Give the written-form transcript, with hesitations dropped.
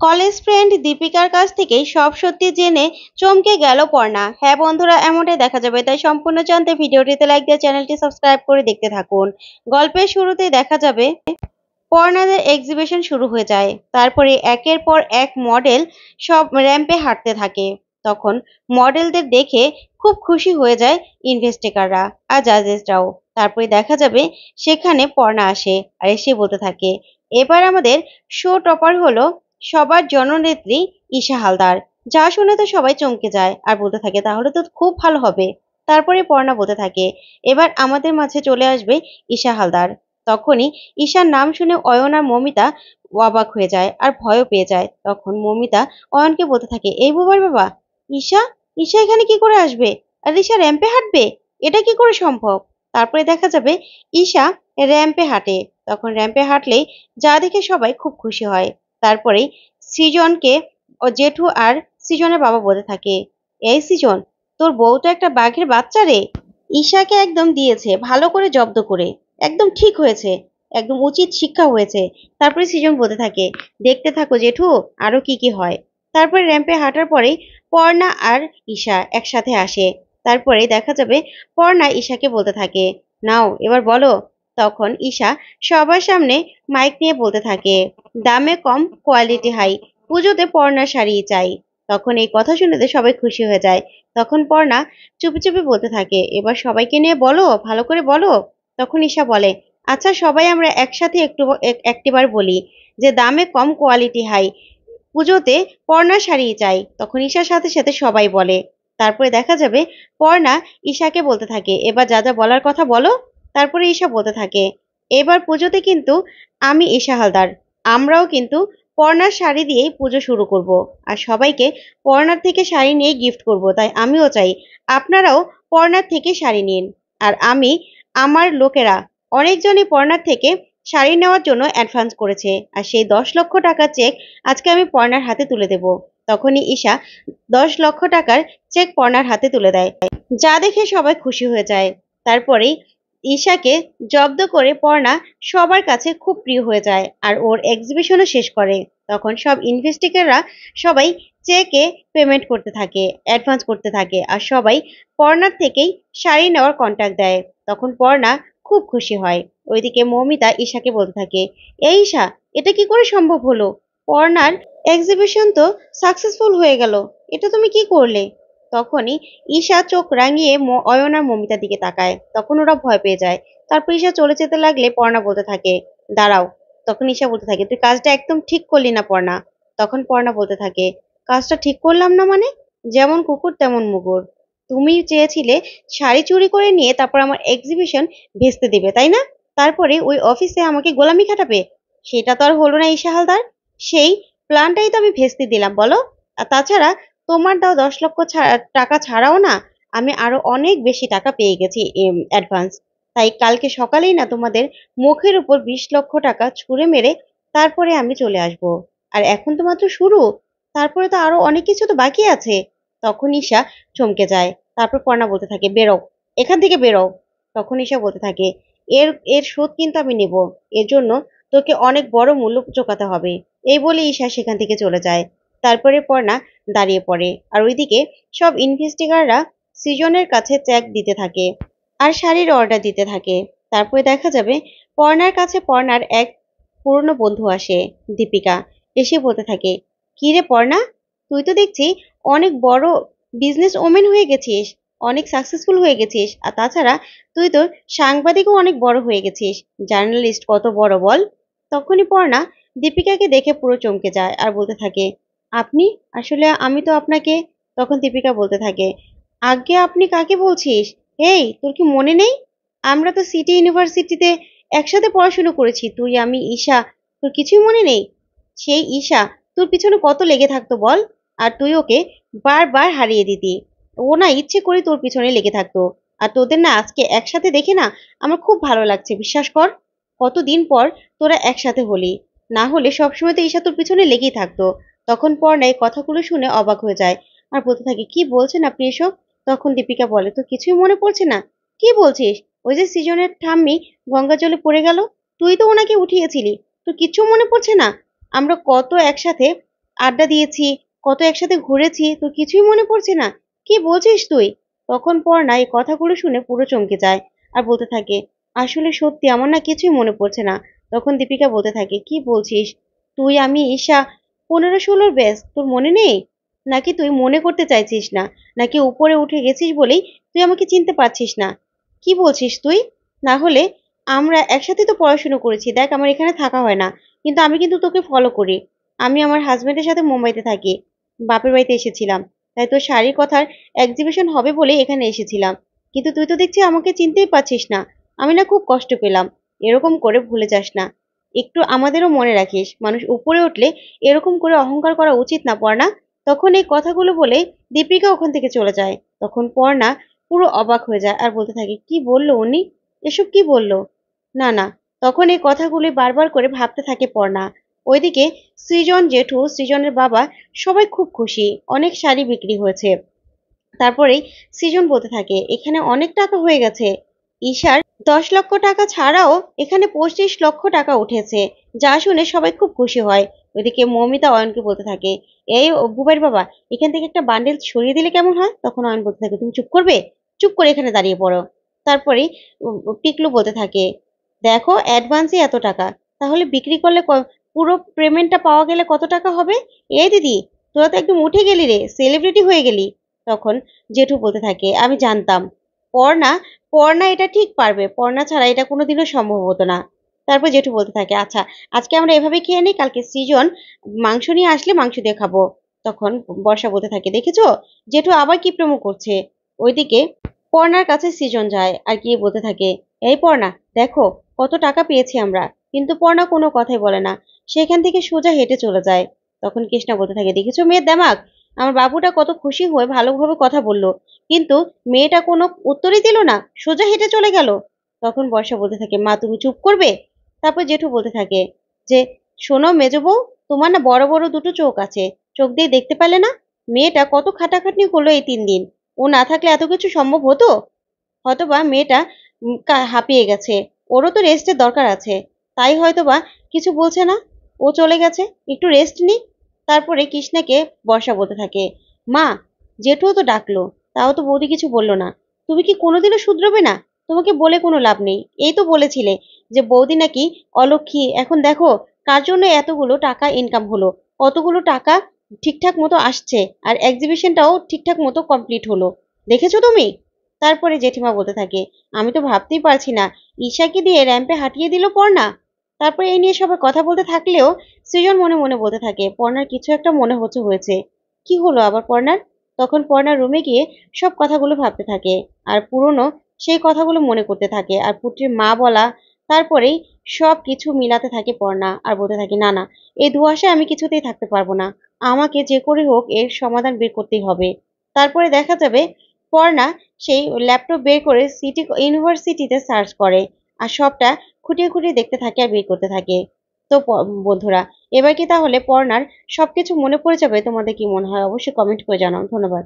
College friend দীপিকার কাছ থেকেই সব সত্যি জেনে চমকে গেল পর্ণা। হ্যাঁ বন্ধুরা, এমনটাই দেখা যাবে, তাই সম্পূর্ণ জানতে ভিডিওটিতে লাইক দিয়ে চ্যানেলটি সাবস্ক্রাইব করে দেখতে থাকুন। গল্পের শুরুতেই দেখা যাবে পর্ণাদের এক্সিবিশন শুরু হয়ে যায়। তারপরে একের পর এক মডেল সব র্যাম্পে হাঁটতে থাকে। তখন মডেলদের দেখে খুব খুশি হয়ে যায় ইনভেস্টিগাররা আর জাজেসরাও। তারপরে দেখা যাবে সেখানে পর্ণা আসে আর এসে বলতে থাকে, এবার আমাদের শো টপার হলো সবার জননেত্রী ঈশা হালদার। যা শুনে তো সবাই চমকে যায় আর বলতে থাকে, তাহলে তো খুব ভালো হবে। তারপরে পর্ণা বলতে থাকে, এবার আমাদের মাঝে চলে আসবে ঈশা হালদার। তখনই ঈশার নাম শুনে অয়ন আর মমিতা অবাক হয়ে যায় আর ভয়ও পেয়ে যায়। তখন মমিতা অয়নকে বলতে থাকে, এই বোবার বাবা, ঈশা ঈশা এখানে কি করে আসবে? আর ঈশা র্যাম্পে হাঁটবে? এটা কি করে সম্ভব? তারপরে দেখা যাবে ঈশা র্যাম্পে হাঁটে। তখন র্যাম্পে হাঁটলেই যা দেখে সবাই খুব খুশি হয়। তারপরেই সৃজনকে ও জেঠু আর সৃজনের বাবা বলতে থাকে, এই সৃজন, তোর বউ তো একটা বাঘের বাচ্চা রে। ঈশাকে একদম দিয়েছে ভালো করে জব্দ করে। একদম ঠিক হয়েছে, একদম উচিত শিক্ষা হয়েছে। তারপরে সৃজন বলতে থাকে, দেখতে থাকো জেঠু, আরো কি কি হয়। তারপরে র্যাম্পে হাঁটার পরেই পর্ণা আর ঈশা একসাথে আসে। তারপরে দেখা যাবে পর্ণা ঈশাকে বলতে থাকে, নাও এবার বলো। তখন ঈশা সবার সামনে মাইক নিয়ে বলতে থাকে, দামে কম কোয়ালিটি হাই, পুজোতে পর্ণার শাড়ি চাই। তখন এই কথা শুনেতে সবাই খুশি হয়ে যায়। তখন পর্ণা চুপি চুপি বলতে থাকে, এবার সবাইকে নিয়ে বলো, ভালো করে বলো। তখন ঈশা বলে, আচ্ছা সবাই আমরা একসাথে একটিবার বলি যে দামে কম কোয়ালিটি হাই, পুজোতে পর্ণা শাড়ি চাই। তখন ঈশার সাথে সাথে সবাই বলে। তারপরে দেখা যাবে পর্ণা ঈশাকে বলতে থাকে, এবার যা যা বলার কথা বলো। তারপরে ঈশা বলতে থাকে, এবার পুজোতে কিন্তু আমি ঈশা হালদার, আমরাও কিন্তু পর্ণার শাড়ি দিয়েই পুজো শুরু করব। আর সবাইকে পর্ণার থেকে শাড়ি নিয়ে গিফট করব। তাই আমিও চাই আপনারাও পর্ণার থেকে শাড়ি নিন। আর আমি, আমার লোকেরা অনেকজনই পর্ণার থেকে শাড়ি নেওয়ার জন্য অ্যাডভান্স করেছে। আর সেই 10 লক্ষ টাকার চেক আজকে আমি পর্ণার হাতে তুলে দেব। তখনই ঈশা 10 লক্ষ টাকার চেক পর্ণার হাতে তুলে দেয়, যা দেখে সবাই খুশি হয়ে যায়। তারপরেই ঈশাকে জব্দ করে পর্ণা সবার কাছে খুব প্রিয় হয়ে যায় আর ওর এক্সিবিশনও শেষ করে। তখন সব ইনভেস্টিগাররা সবাই চেকে পেমেন্ট করতে থাকে, অ্যাডভান্স করতে থাকে আর সবাই পর্ণার থেকেই শাড়ি নেওয়ার কন্ট্যাক্ট দেয়। তখন পর্ণা খুব খুশি হয়। ওইদিকে মৌমিতা ঈশাকে বলতে থাকে, এই ঈশা, এটা কি করে সম্ভব হলো? পর্ণার এক্সিবিশন তো সাকসেসফুল হয়ে গেল, এটা তুমি কি করলে? তখনই ঈশা চোখ রাঙিয়ে অয়ন আর মমিতার দিকে তাকায়। তখন ওরা ভয় পেয়ে যায়। তারপর ঈশা চলে যেতে লাগলে পর্ণা বলতে থাকে, দাঁড়াও। তখন ঈশা বলতে থাকে, তুই কাজটা একদম ঠিক করলি না পর্ণা। তখন পর্ণা বলতে থাকে, কাজটা ঠিক করলাম না মানে? যেমন কুকুর তেমন মুগুর। তুমি চেয়েছিলে শাড়ি চুরি করে নিয়ে তারপর আমার এক্সিবিশন ভেস্তে দিবে, তাই না? তারপরে ওই অফিসে আমাকে গোলামি খাটাবে। সেটা তো আর হলো না ঈশা হালদার। সেই প্ল্যানটাই তো আমি ভেস্তে দিলাম, বলো। আর তাছাড়া তোমার দাও 10 লক্ষ টাকা ছাড়াও না, আমি আরো অনেক বেশি টাকা পেয়ে গেছি অ্যাডভান্স। তাই কালকে সকালেই না তোমাদের মুখের উপর 20 লক্ষ টাকা ছুঁড়ে মেরে তারপরে আমি চলে আসব। আর এখন তো মাত্র শুরু, তারপরে তো আরো অনেক কিছু তো বাকি আছে। তখন ঈশা চমকে যায়। তারপর পর্ণা বলতে থাকে, বেরো, এখান থেকে বেরো। তখন ঈশা বলতে থাকে, এর এর শোধ কিন্তু আমি নেব। এর জন্য তোকে অনেক বড় মূল্য চোকাতে হবে। এই বলে ঈশা সেখান থেকে চলে যায়। তারপরে পর্ণা দাঁড়িয়ে পড়ে আর ওইদিকে সব ইনভেস্টিগাররা সৃজনের কাছে চেক দিতে থাকে আর শাড়ির অর্ডার দিতে থাকে। তারপরে দেখা যাবে পর্ণার কাছে পর্ণার এক পুরনো বন্ধু আসে, দীপিকা। এসে বলতে থাকে, কি রে পর্ণা, তুই তো দেখছি অনেক বড় বিজনেস ওমেন হয়ে গেছিস, অনেক সাকসেসফুল হয়ে গেছিস। আর তাছাড়া তুই তো সাংবাদিকও অনেক বড় হয়ে গেছিস, জার্নালিস্ট কত বড় বল। তখনই পর্ণা দীপিকাকে দেখে পুরো চমকে যায় আর বলতে থাকে, আপনি, আসলে আমি তো আপনাকে। তখন দীপিকা বলতে থাকে, আজ্ঞে আপনি কাকে বলছিস? এই, তোর কি মনে নেই? আমরা তো সিটি ইউনিভার্সিটিতে একসাথে পড়াশুনো করেছি, তুই, আমি, ঈশা। তোর কিছুই মনে নেই? সেই ঈশা তোর পিছনে কত লেগে থাকতো বল। আর তুই ওকে বারবার হারিয়ে দিতি। ও না ইচ্ছে করে তোর পিছনে লেগে থাকতো। আর তোদের না আজকে একসাথে দেখে না আমার খুব ভালো লাগছে, বিশ্বাস কর। কতদিন পর তোরা একসাথে হলি, না হলে সবসময় তো ঈশা তোর পিছনে লেগেই থাকতো। তখন পর্ণা এই কথাগুলো শুনে অবাক হয়ে যায় আর বলতে থাকে, কি বলছেন আপনি এসব? তখন দীপিকা বলে, তো কিছুই মনে পড়ছে না? কি বলছিস? ওই যে সৃজনের ঠাম্মি গঙ্গা জলে পড়ে গেল, তুই তো ওনাকে উঠিয়েছিলি, তো কিচ্ছু মনে পড়ছে না? আমরা কত একসাথে আড্ডা দিয়েছি, কত একসাথে ঘুরেছি, তোর কিছুই মনে পড়ছে না? কি বলছিস তুই? তখন পর্ণা এই কথাগুলো শুনে পুরো চমকে যায় আর বলতে থাকে, আসলে সত্যি আমার না কিছুই মনে পড়ছে না। তখন দীপিকা বলতে থাকে, কি বলছিস? তুই, আমি, ঈশা 15-16 ব্যাচ, তোর মনে নেই? নাকি তুই মনে করতে চাইছিস না? নাকি উপরে উঠে গেছিস বলেই তুই আমাকে চিনতে পারছিস না? কি বলছিস তুই? না হলে আমরা একসাথে তো পড়াশুনো করেছি। দেখ, আমার এখানে থাকা হয় না। কিন্তু আমি কিন্তু তোকে ফলো করি। আমি আমার হাসব্যান্ডের সাথে মুম্বাইতে থাকি। বাপের বাড়িতে এসেছিলাম। তাই তোর শাড়ির কথার এক্সিবিশন হবে বলেই এখানে এসেছিলাম। কিন্তু তুই তো দেখছি আমাকে চিনতেই পারছিস না। আমি না খুব কষ্ট পেলাম। এরকম করে ভুলে যাস না। একটু আমাদেরও মনে রাখিস। মানুষ উপরে উঠলে এরকম করে অহংকার করা উচিত না, পর্ণা। তখন এই কথাগুলো বলে দীপিকা ওখান থেকে চলে যায়। তখন পর্ণা পুরো অবাক হয়ে যায় আর বলতে থাকে, কি বললো উনি? এসব কি বললো? না, না। তখন এই কথাগুলি বারবার করে ভাবতে থাকে পর্ণা। ওইদিকে সৃজন, জেঠু, সৃজনের বাবা সবাই খুব খুশি। অনেক শাড়ি বিক্রি হয়েছে। তারপরেই সৃজন বলতে থাকে, এখানে অনেক টাকা হয়ে গেছে। ঈশার 10 লক্ষ টাকা ছাড়াও এখানে 25 লক্ষ টাকা উঠেছে। যা শুনে সবাই খুব খুশি হয়। ওইদিকে মৌমিতা অয়নকে বলতে থাকে, এই বুবাইর বাবা, এখান থেকে একটা বান্ডেল সরিয়ে দিলে কেমন হয়? তখন অয়ন বলতে থাকে, তুমি চুপ করবে? চুপ করে এখানে দাঁড়িয়ে পড়ো। তারপরেই পিকলু বলতে থাকে, দেখো, অ্যাডভান্সই এত টাকা, তাহলে বিক্রি করলে পুরো পেমেন্টটা পাওয়া গেলে কত টাকা হবে? এই দিদি, তোরা তো একদম উঠে গেলি রে, সেলিব্রিটি হয়ে গেলি। তখন জেঠু বলতে থাকে, আমি জানতাম পর্ণা পর্ণা এটা ঠিক পারবে। পর্ণা ছাড়া এটা কোনোদিনও সম্ভব হতো না। তারপর জেঠু বলতে থাকে, আচ্ছা, আজকে আমরা এভাবে খেয়ে নিই, কালকে সৃজন মাংস নিয়ে আসলে মাংস দিয়ে খাবো। তখন বর্ষা বলতে থাকে, দেখেছো জেঠু আবার কি প্রমো করছে? ওইদিকে পর্ণার কাছে সৃজন যায় আর গিয়ে বলতে থাকে, এই পর্ণা, দেখো কত টাকা পেয়েছি আমরা। কিন্তু পর্ণা কোনো কথাই বলে না। সেখান থেকে সোজা হেঁটে চলে যায়। তখন কৃষ্ণা বলতে থাকে, দেখেছো মেয়ের দেমাক? আমার বাবুটা কত খুশি হয়ে ভালোভাবে কথা বলল, কিন্তু মেয়েটা কোনো উত্তরই দিল না, সোজা হেঁটে চলে গেল। তখন বর্ষা বলতে থাকে, মা তুমি চুপ করবে? তারপর জেঠু বলতে থাকে যে, শোনো মেজো বউ, তোমার না বড় বড় দুটো চোখ আছে, চোখ দিয়ে দেখতে পেলে না? মেয়েটা কত খাটাখাটনি করলো এই 3 দিন। ও না থাকলে এত কিছু সম্ভব হতো? হয়তোবা মেয়েটা হাঁপিয়ে গেছে, ওরও তো রেস্টের দরকার আছে। তাই হয়তোবা কিছু বলছে না, ও চলে গেছে, একটু রেস্ট নি। তারপরে কৃষ্ণাকে বর্ষা বলতে থাকে, মা, জেঠুও তো ডাকলো, তাও তো বৌদি কিছু বললো না। তুমি কি কোনোদিনও শুধরোবে না? তোমাকে বলে কোনো লাভ নেই। এই তো বলেছিলে যে বৌদি নাকি অলক্ষী, এখন দেখো কার জন্য এতগুলো টাকা ইনকাম হলো, কতগুলো টাকা ঠিকঠাক মতো আসছে, আর এক্সিবিশনটাও ঠিকঠাক মতো কমপ্লিট হলো। দেখেছো তুমি? তারপরে জেঠিমা বলতে থাকে, আমি তো ভাবতেই পারছি না, ঈশাকে দিয়ে র্যাম্পে হাঁটিয়ে দিল পর্ণা। তারপরে এই নিয়ে সবাই কথা বলতে থাকলেও সৃজন মনে মনে বলতে থাকে, পর্ণার কিছু একটা মনে হয়েছে। কি হলো আবার পর্ণার? তখন পর্ণার রুমে গিয়ে সব কথাগুলো ভাবতে থাকে আর পুরনো সেই কথাগুলো মনে করতে থাকে আর পুত্রের মা বলা। তারপরেই সব কিছু মিলাতে থাকে পর্ণা আর বলতে থাকে, না, না, এই দুয়াশায় আমি কিছুতেই থাকতে পারবো না। আমাকে যে করে হোক এর সমাধান বের করতেই হবে। তারপরে দেখা যাবে পর্ণা সেই ল্যাপটপ বের করে সিটি ইউনিভার্সিটিতে সার্চ করে আর সবটা খুঁটিয়ে খুঁটিয়ে দেখতে থাকে আর বের করতে থাকে। তো বন্ধুরা, এবার কি তাহলে পর্ণার সবকিছু মনে পড়ে যাবে? তোমাদের কি মনে হয়? অবশ্যই কমেন্ট করে জানাও। ধন্যবাদ।